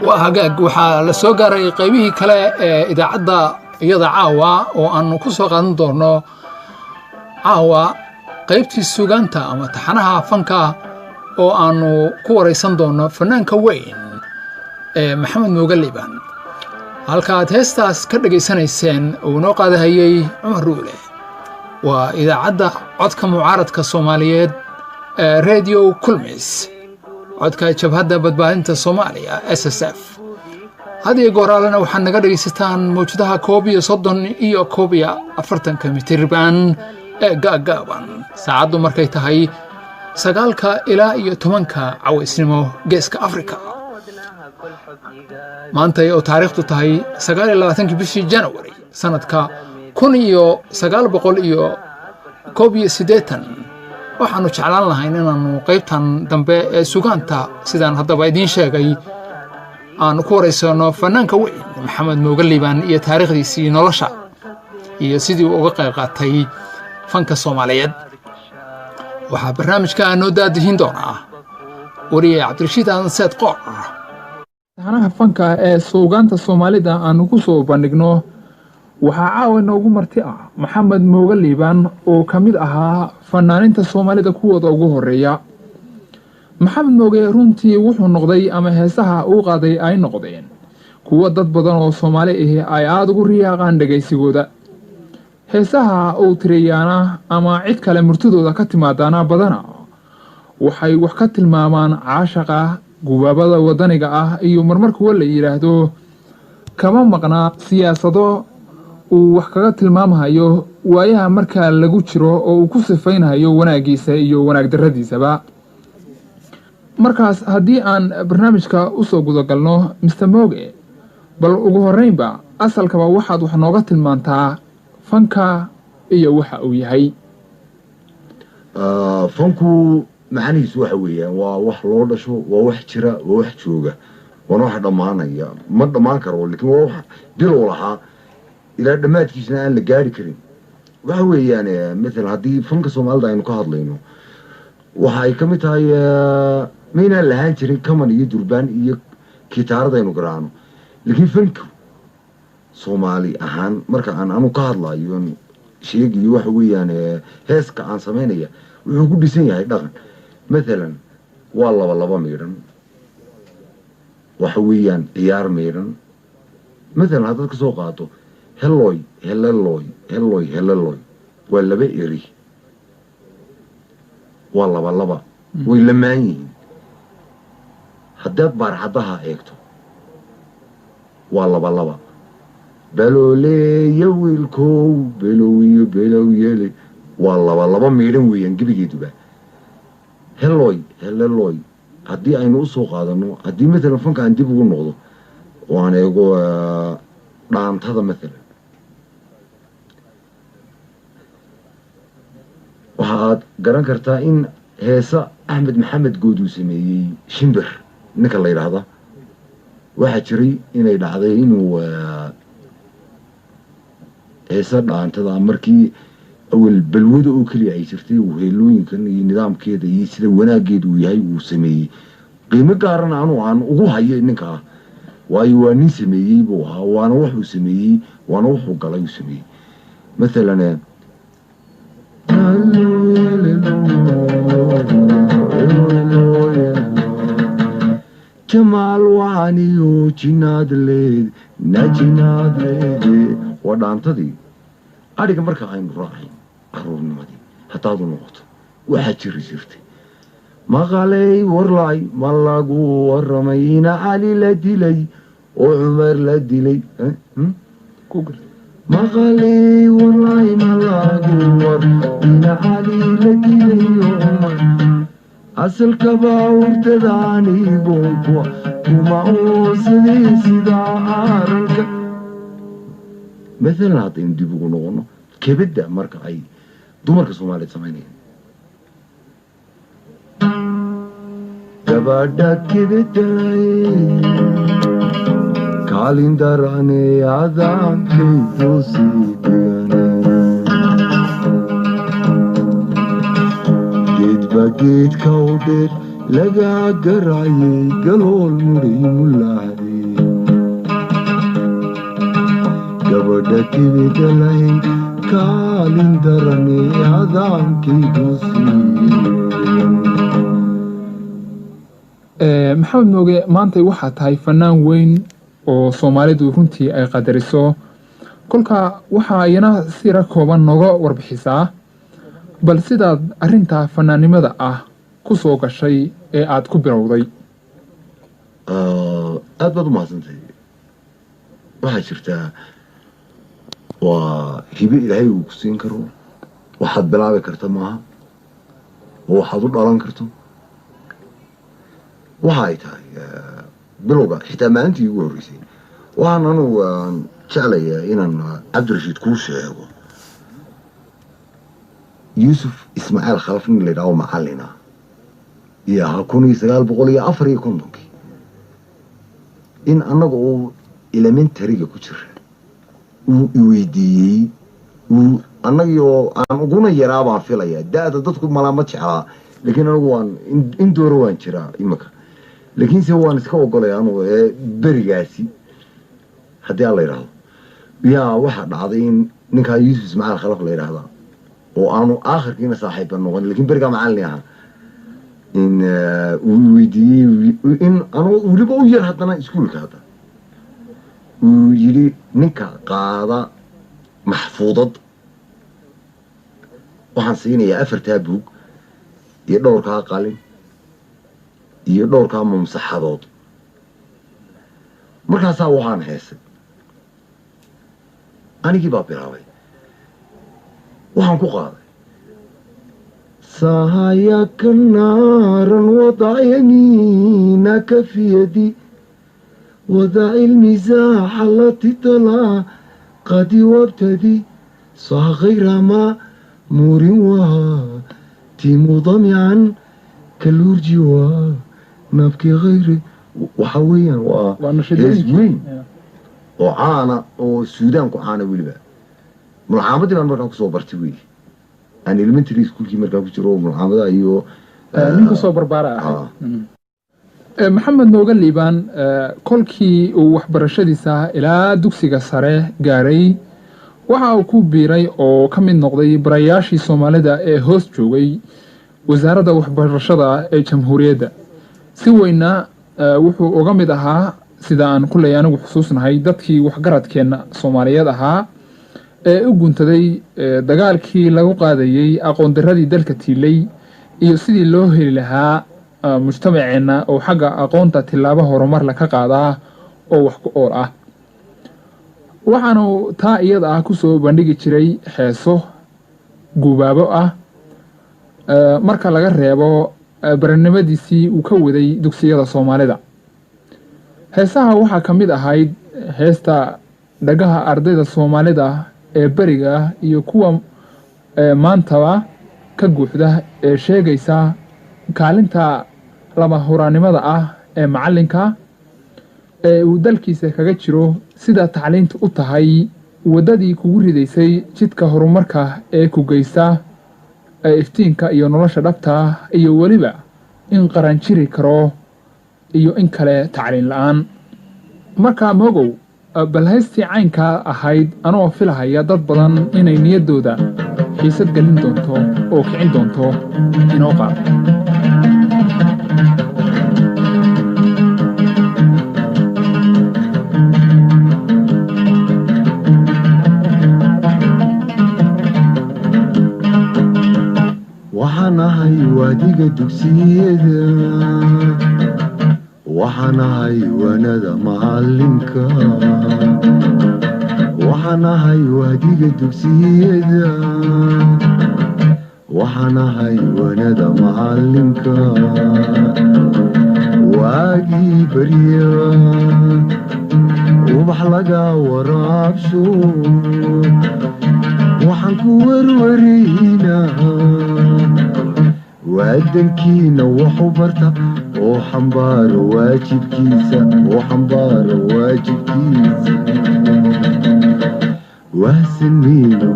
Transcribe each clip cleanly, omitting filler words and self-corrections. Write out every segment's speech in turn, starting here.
وهاجاج waxaa la soo gaaray qaybihii kale ee idaacadda iyada caawa oo aanu ku soo qaadan doono caawa qaybtii suugaanta ama taxanaha fanka oo aanu ku wareysan doono fanaanka weyn ee Maxamed Mooga Liibaan halkaad heestaas ka dhageysanayseen oo noo qaadahayay Cumar Ruule waa idaacadda codka mucaaradka Soomaaliyeed ee Radio Kulmis codka jabhadda badbaadinta Soomaaliya SSF hadii gooraalana waxaan naga dhageysataan mawjadaha 130 iyo 140 mitirban ee gaagaaban saacadu markay tahay 9 ilaa iyo 10 cawaysnimo geeska Afrika maanta oo taariikhdu tahay 29 bishii January sanadka 1980 waxaanu jeclaan lahayn inaanu qaybtan dambe ee suugaanta sidaan haddaba idiin sheegay aanu ku wareysano fanaanka weyn Maxamed Mooga Liibaan iyo taariikhdiisii nolosha iyo sidii uu uga qayb qaatay fanka Soomaaliyeed waxaa barnaamijka noo daadihin doona wariye Cabdirashiid Aadan Saad Qoor taxanaha fanka ee suugaanta Soomaalida aanu ku soo bandhigno waxaa caawa noogu marti ah Maxamed Mooga Liibaan oo kamid ahaa fanaaninta Soomaalida kuwooda ugu horeeya Maxamed Mooga runtii wuxuu noqday ama heesaha uu qaaday ay noqdeen kuwa dad badan oo Soomaali ah ay aad ugu riyaaqaan dhageysigooda heesaha uu tiriyana ama cid kale murtidooda ka timaadana badana waxay wax ka tilmaamaan caashaqa gubaabada wadaniga ah iyo marmarka la yiraahdo kama maqna siyaasado uu wax kaga tilmaamayo waayaha marka lagu jiro oo uu ku sifaynayo wanaagiisa iyo wanaag daradiisaba markaas hadii aan barnaamijka u soo gudagalno Mr. Mooge bal ugu horeynba asalkaba waxaad wax nooga tilmaantaa fanka iyo waxa uu yahay fanku macnihiisu waxa weeyaan waa wax loo dhasho waa wax jira waa wax jooga wax dhamaanaya ma dhamaan karo laakiin waa wax bilow lahaa ilaa dhamaadkiisna aan la gaari karin waxa weeyaan mesela hadii fanka Soomaalida aynu ka hadlayno waxa ay kamid tahay meena lahaan jirin kaman iyo durbaan iyo gitaarada aynu garaano laakiin fanku Soomaali ahaan marka aan anu ka hadlayo sheegiyo waxa weeyaan heeska aan sameynaya wuxuu ku dhisan yahay dhaqan مثلا والله والله ميرن وحويان عيار ميرن مثلا هذا كسوقاته هلوي هللوي هلوي هللوي ولا بئري والله والله با ويلمانين حداد بار حدها ايكتو والله والله با بلولي يويلكو بلوي بلويلي والله والله با ميرن ويان جبيجيدو با هلوي هللوي هدي aynu u soo qaadano hadii mesela fanka aan dib ugu noqdo waan eego dhaantada mesela waxaad garan kartaa in heesa Axmed Maxamed Good uu sameeyay shimbir ninka la yiraahdo waxa jiray inay dhacday inuu heesa dhaantada markii أول بالود أو كلي عيشرتي وهيلوين كان نظام كده يصير وناجد وياي وسمي قيمة قارنا عنه وهو هاي إنك وأيواني سمي بوها وأنا وحو سمي وأنا وحو قلي سمي مثلا جمال وعني وجناد ليد نجناد ليد ودانتدي أريك مركا عين راعي قرورنمدي حتى ذو نقطة واحد جرتي ما قالي ورلاي ما لاقو ورمينا علي لدلي وعمر لدلي ما قالي ورلاي ما لاقو ورمينا علي لدلي وعمر أصل كباور تداني بوكوا وما أوصلي سيدا عارك مثلا هاتين ديبو نقولنا كبدة مركا أي دمرك Soomaaliyeed sameynayeen gabadha kibitay kaalindarane adankay fuusidiyane geedba geedka u dheer laga garayay galool muray mulaacday gabadha kibida lahayd kaalin darane adaankaygu siiyey. maxamed mooge maantay waxaa tahay fanaan weyn oo soomaalidu runtii ay qadariso kolka waxaa iyana sira kooban nooga warbixisaa bal sidaad arrinta fanaannimada ah ku soo gashay ee aad ku bilowday. aad baad u mahadsantahay. waxaa jirtaa waa hibe ilaahay uu ku siin karo waxaad bilaabi karta maaha oo waxaad u dhalan karto waxa ay tahay bilowga xitaa maalintii ugu horreysay waxaan anugu jeclayaa inaan cabdirashiid kuu sheego yuusuf ismaaciil khalaf nin la yidhaaho macallina iyo ahaa 1954 in annaga oo elementariga ku jira uu iweydiiyey annagii oo aan uguna yaraa baan filayaa da-da dadku malaama jeclaa laakiin anigu waan in dooro waan jiraa imika laakiinse waan iska ogolay anugu berigaasi haddii aan la yidhaahdo yaa waxaa dhacday in ninkaa yuusuf ismaaciil khalaf la yidhaahdaa oo aanu aakhirkiina saaxiibba noqon laakiin berigaa macallin ahaa in uu weydiiyey in anugu weliba u yar haddana iskuulka hadda uu yidhi ninka qaada maxfuudad waxaan siinayaa 4 buug iyo dhowrkaa qalin iyo dhowrkaa mumsaxadood markaasaa waxaan heesay anigii baa bilaabay waxaan ku qaaday sahayaka naaran wadac yamiinaka fi yadi wadac ilmisaaxa lati talaa qadi wabtadi صح غير ما مور وتيم ضمعا كالورج ونبكي غير وحويا وين وعانا والسودان كعانا ولبا ملحامة بان مركان كسو برتي وي أنا elementary school كي مركان كجرو ملحامة أيو نينكو سو بربارة maxamed nooga liibaan kolkii uu waxbarashadiisa ilaa dugsiga sare gaaray waxa uu ku biiray oo ka mid noqday barayaashii Soomaalida ee hoos joogay wasaaradda waxbarashada ee jamhuuriyadda si weyna wuxuu uga mid ahaa sida aan ku leeyahay anigu xusuusnahay dadkii waxgaradkeena Soomaaliyeed ahaa ee u guntaday dagaalkii lagu qaadayay aqoon daradii dalka tiilay iyo sidii loo heli lahaa mujtamaceena oo xagga aqoonta tilaabo horumar la ka qaadaa oo wax ku ool ah waxaanu taa iyada ah ku soo bandhigi jiray heeso guubaabo ah marka laga reebo baranimadiisii uu ka waday dugsiyada Soomaalida heesaha waxaa ka mid ahayd heesta dhagaha ardayda Soomaalida ee bariga iyo kuwa maantaba ka guuxda ee sheegaysa kaalinta lama horaanimada ah ee macallinka ee uu dalkiisa kaga jiro sida tacliintu u tahay wadadii kugu ridaysay jidka horumarka ee ku geysta iftiinka iyo nolosha dhabta iyo waliba in qaran jiri karo iyo in kale tacliin la'aan marka mogow bal haystii caynka ahayd anoo filahaya dad badan inay niyadooda xiisad gelin doonto oo kicin doonto inoo qaad waxaanahay waadiga dugsiyada waxaanahay wanada macallinka waxaanahay waadiga dugsiyada waxaanahay wanada macallinka waagii barya ubax laga waraabsho waxaan ku warwaraynaa wadankiina wuxuu barta oo xambaaro waajibkiisa waasan mayno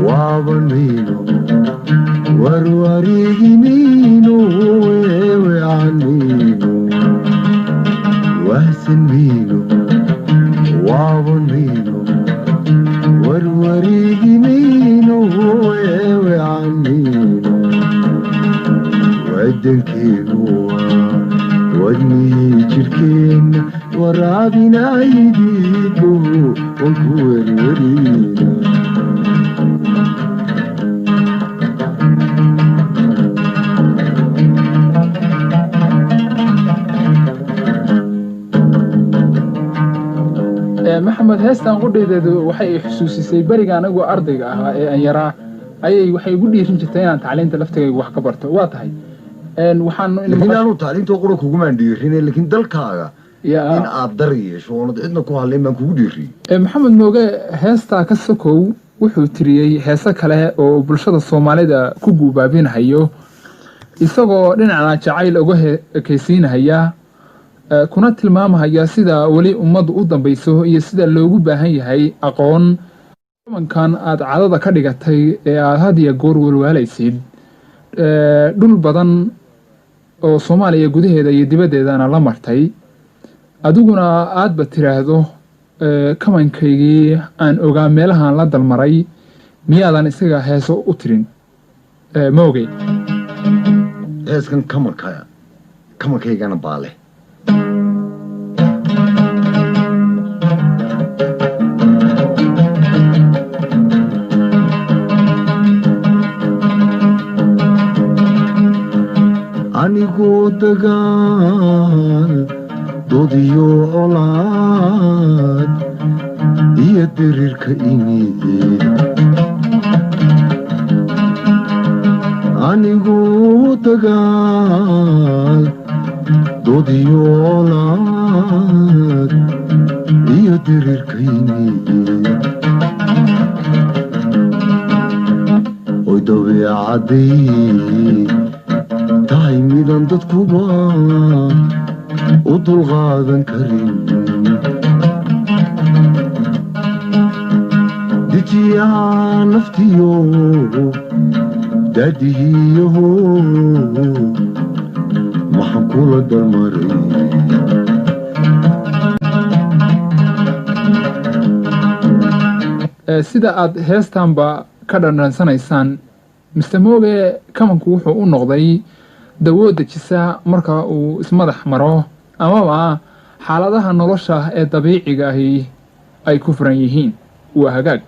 waaban mayno warwareeginiino weewecanniino wahsanniino waabanniino warwareeginiino weewecanniino wadankeenu wadnihii jirhkeenna waraabinaydiigo wanku werweriina maxamed heestan qudhaydeedu waxay xusuusisay beriga anagoo ardayga ahaa ee aan yaraa waxay igu dhiirin jirtay inaan tacliinta laftigayga wax ka barto waa tahay inaanu tacliinta qura kugumaan dhiirin laakiin dalkaaga in aad dar yeesho oonad cidna ku hadlayn baan kugu dhiiriyey maxamed mooge heestaa ka sokow wuxuu tiriyey heese kale oo bulshada soomaalida ku guubaabinahayo isagoo dhinacna jacayl uga ekaysiinahaya kuna tilmaamahaya sida weli ummaddu u dambayso iyo sida loogu baahan yahay aqoon amankan aad cadada ka dhigatay ee aad had iyo goor walwaalaysid dhul badan oo soomaaliya gudaheeda iyo dibaddeedana la martay adiguna aadba tiraahdo kamankaygii aan ogaa meelahaan la dalmaray miyaadan isaga heeso u tirin mooge heeskan kamankaygana baa leh anigoo dagaal dodiyo colaad iyo dirirka imideed anigoo dagaal dodiyo colaad iyo dirirka imideed oy dabeecadday tahay midaan dadkuba u dulqaadan karin dejiyaha naftiyo daadihiyaho maxaan kula dalmaray sida aad heestanba ka dhandhansanaysaan mister mooge kamanku wuxuu u noqday dawo dejisa marka uu ismadax maro amaba xaaladaha nolosha ee dabiiciga ahi ay ku furan yihiin waa hagaag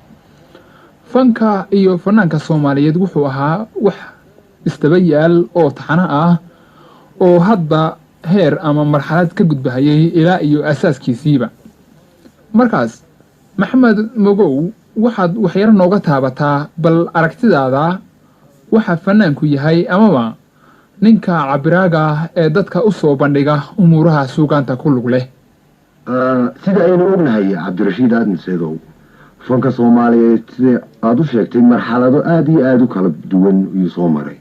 fanka iyo fanaanka soomaaliyeed wuxuu ahaa wax isdaba yaal oo taxano ah oo hadba heer ama marxalad ka gudbahayay ilaa iyo asaaskiisiiba markaas maxamed mogow waxaad waxyaro nooga taabataa bal aragtidaada waxa fanaanku yahay amaba ninka cabiraaga ah ee dadka u soo bandhiga umuuraha suugaanta ku lug leh sida aynu ognahay cabdirashiid aadan seedow fanka soomaaliyeed sida aada u sheegtay marxalado aada iyo aada u kala duwan iyuu soo maray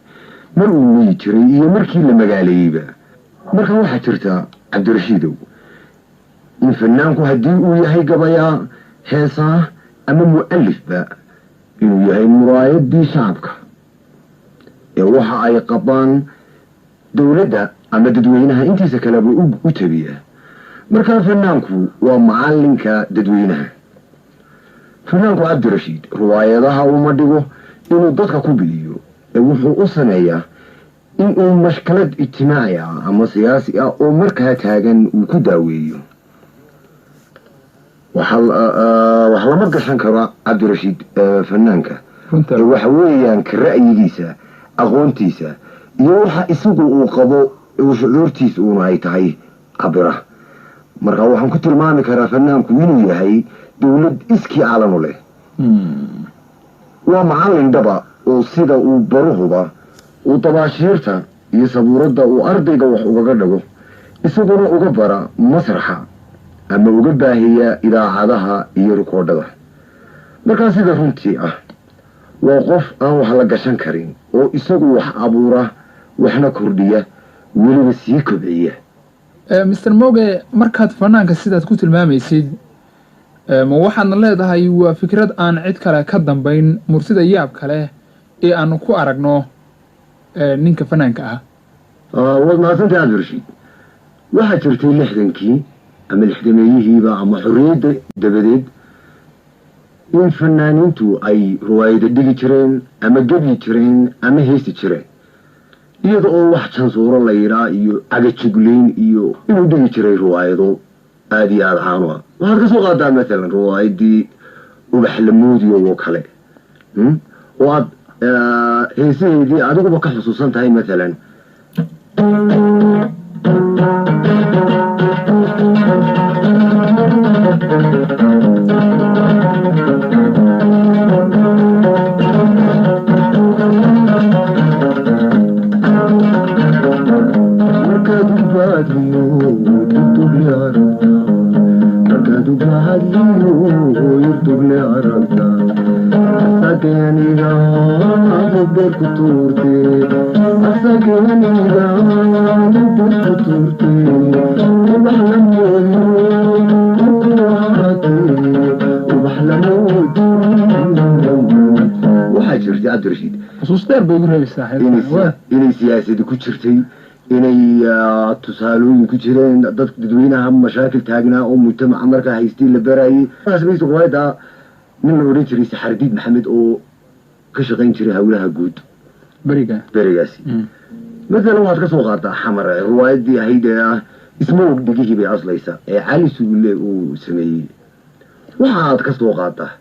mar uu weyi jiray iyo markii la magaaleeyeyba marka waxaa jirta cabdirashiidow in fanaanku haddii uu yahay gabayaa heesaa ama mu'alifba inuu yahay muraayadii shacabka ee waxa ay qabaan dowladda ama dadweynaha intiisa kaleba u tabiya markaa fanaanku waa macalinka dadweynaha fanaanku cabdirashiid riwaayadaha uma dhigo inuu dadka ku biliyo ee wuxuu u sameeyaa inuu mashkalad ijtimaaci ah ama siyaasi ah oo markaa taagan uu ku daaweeyo waxa lama gashan karo cabdirashiid fanaanka waxa weeyaan ka ra'yigiisa aqoontiisa iyo waxa isagu uu qabo shucuurtiisa uuna ay tahay cabira marka waxaan ku tilmaami karaa fanaanku inuu yahay dowlad iskii caalanu leh waa macallin dhaba oo sida uu baruhuba uu dabaashiirta iyo sabuuradda uu ardayga wax ugaga dhago isaguna uga bara masraxa ama uga baahiya idaacadaha iyo rikoodhada markaa sida runtii ah waa qof aan wax la gashan karin oo isagu wax abuura waxna kordhiya weliba sii kobciya mister moge markaad fanaanka sidaad ku tilmaamaysid ma waxaadna leedahay waa fikrad aan cid kale ka dambayn mursida yaab kale ee aanu ku aragno ninka fanaanka ah waad mahadsantahay cabdirashiid waxaa jirtay lixdankii ama lixdameeyihiiba ama xorriyadda dabadeed in fanaaniintu ay riwaayada dhigi jireen ama gebyi jireen ama heesi jireen iyada oo wax jansuuro la yidhaa iyo cagajugleyn iyo inuu dhigi jiray riwaayado aada iyo aada caano ah waxaad ka soo qaadaa maalan riwaayadii ubax lamoodiyo oo kale oo aad heesaheedii adiguba ka xusuusan tahay maalan waxaa jirtay cabdirashiid xusuus dheer bay ugu reebaysaa inay siyaasadi ku jirtay inay tusaalooyin ku jireen dad dadweynaha mashaakil taagnaa oo mujtamaca markaa haystay la barayay riwaayada nin la odhan jiray saxardiid maxamed oo ka shaqayn jiray howlaha guud berigaasi maalan waxaad ka soo qaadaa xamar riwaayadii ahayd ee ah isma og dhigihii bay aslaysa ee cali sugulle uu sameeyey waxaad ka soo qaadaa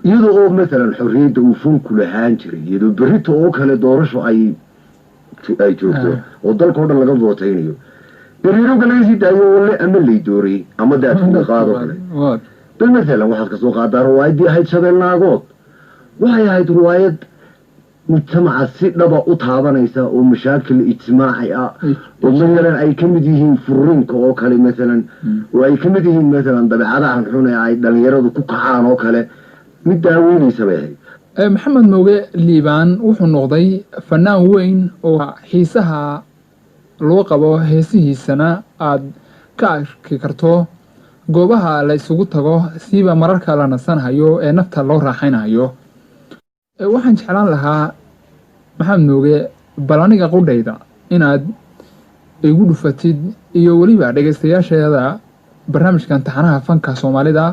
iyadoo oo maalan xorriyadda uu funku lahaan jiray iyadoo berrito oo kale doorasho ay joogto oo dalkao dhan laga vootaynayo beriirooga laga sii daayo oo le ama lay dooray ama daadkudaqaado kale bal maalan waxaad ka soo qaadaa riwaayadii ahayd shabeel naagood waxay ahayd riwaayad mujtamaca si dhaba u taabanaysa oo mashaakil ijtimaaci ah oo maalan ay ka mid yihiin furiinka oo kale maalan oo ay ka mid yihiin maalan dabeecadahan xun ee ay dhalinyaradu ku kacaan oo kale mid daaweynaysa bay ahayd maxamed mooge liibaan wuxuu noqday fanaan weyn oo xiisaha loo qabo heesihiisana aad ka arki karto goobaha la isugu tago siiba mararka la nasanhayo ee nafta loo raaxaynayo waxaan jeclaan lahaa maxamed mooge bal aniga qudhayda inaad igu dhufatid iyo weliba dhegaystayaasheeda barnaamijkan taxanaha fanka soomaalida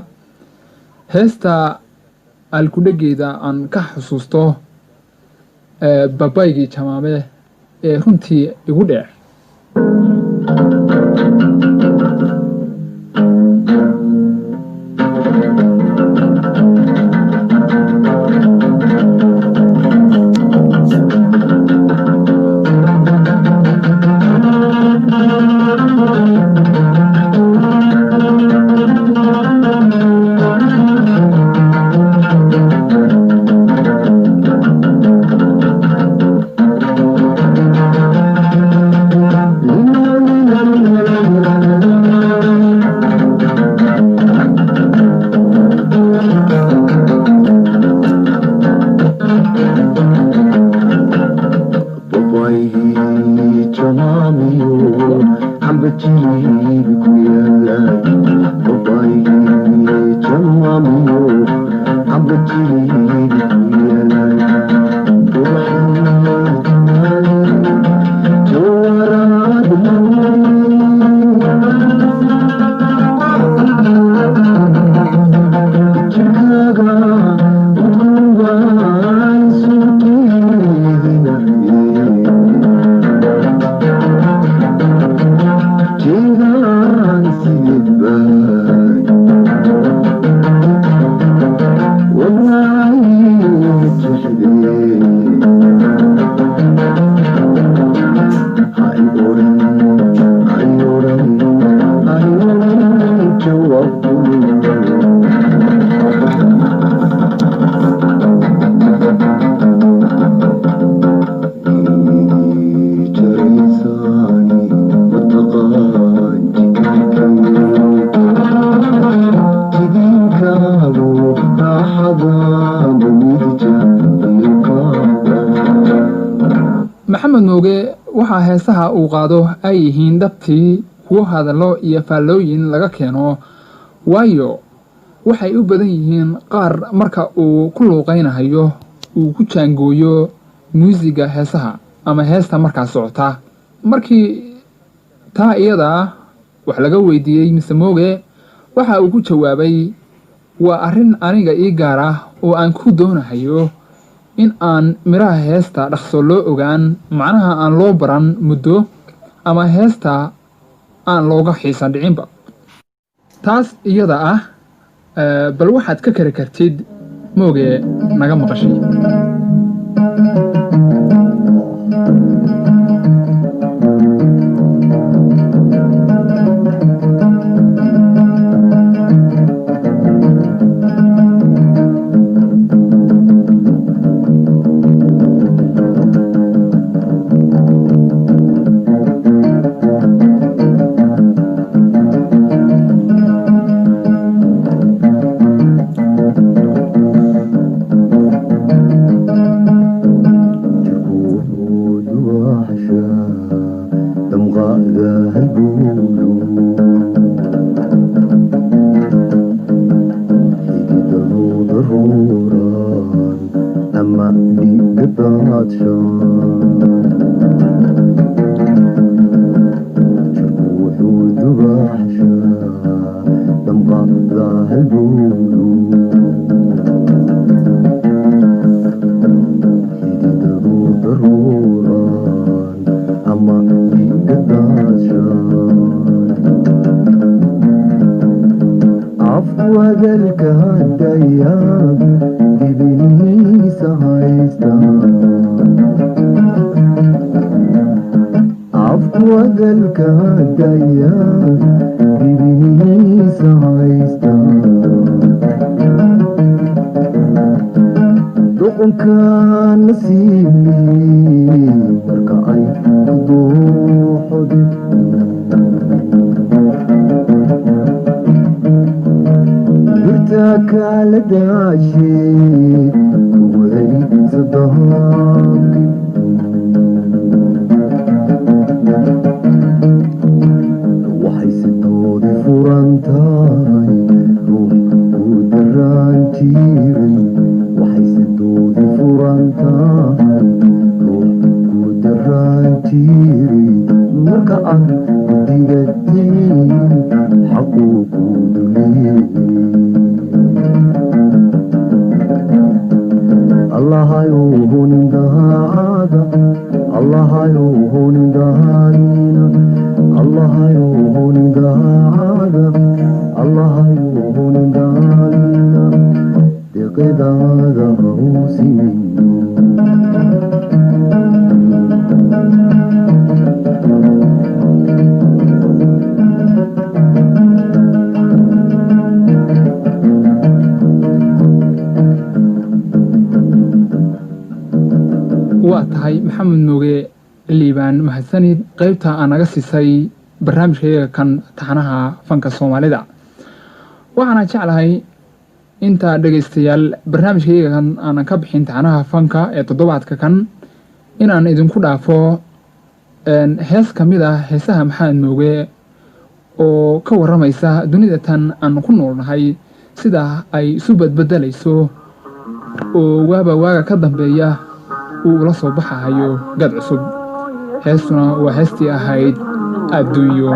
heesta alkudhageeda aan ka xusuusto babaygii jamaame ee runtii igu dheer maxamed mooge waxaa heesaha uu qaado ay yihiin dhabtii kuwo hadallo iyo faallooyin laga keeno waayo waxay u badan yihiin qaar marka uu ku luuqaynahayo uu ku jaangooyo muusiga heesaha ama heesta markaa socota. Markii taa iyada wax laga weydiiyey Mr. Mooge waxa uu ku jawaabay, waa arrin aniga ii gaar ah oo aan ku doonahayo in aan miraha heesta dhaqso loo ogaan, macnaha aan loo baran muddo, ama heesta aan looga xiisan dhicinba. taas iyada ah bal waxaad ka kari kartid Mooge naga maqashay. waa tahay Maxamed Mooge liibaan mahadsanid qaybta aan naga siisay barnaamijkeega kan taxanaha fanka Soomaalida. waxaan jeclahay inta dhageystayaal barnaamijkeega kan aan ka bixin taxanaha fanka ee toddobaadka kan inaan idinku dhaafo hees kamid ah heesaha Maxamed Mooge oo ka waramaysa dunida tan aan ku noolnahay sida ay isu badbedelayso oo waaga ka dambeeya uu la soo baxayo gad cusub. heestuna waa heestii ahayd adduunyo.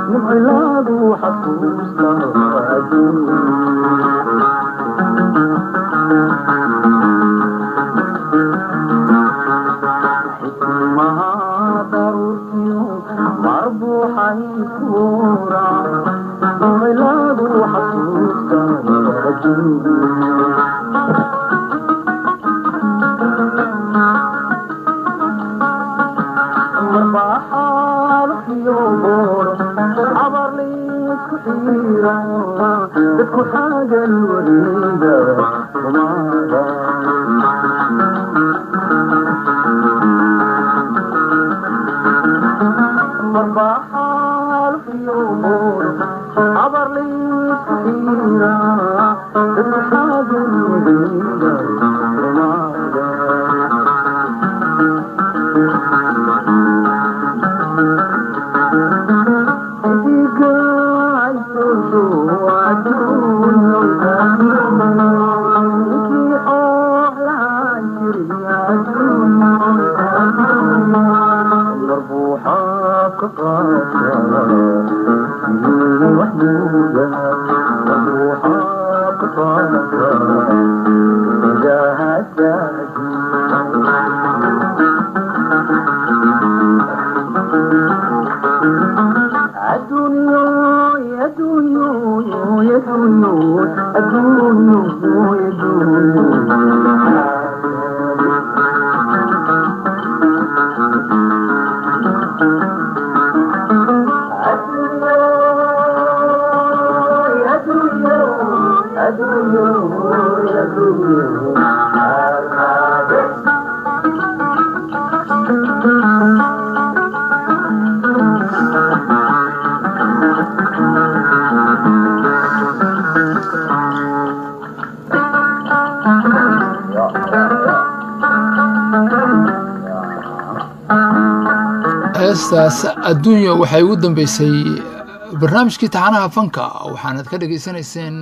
نبعلاده حسوسنا حكمها ضرورتي مربوحة يكورا نبعلاده حسوسنا عبر لي كثيرا تكون حاجة الوريدة وماذا مربحة في يومور عبر لي كثيرا تكون حاجة الوريدة وماذا heestaas adduunyo waxay ugu dambeysay barnaamijkii taxanaha fanka waxaanad ka dhageysanayseen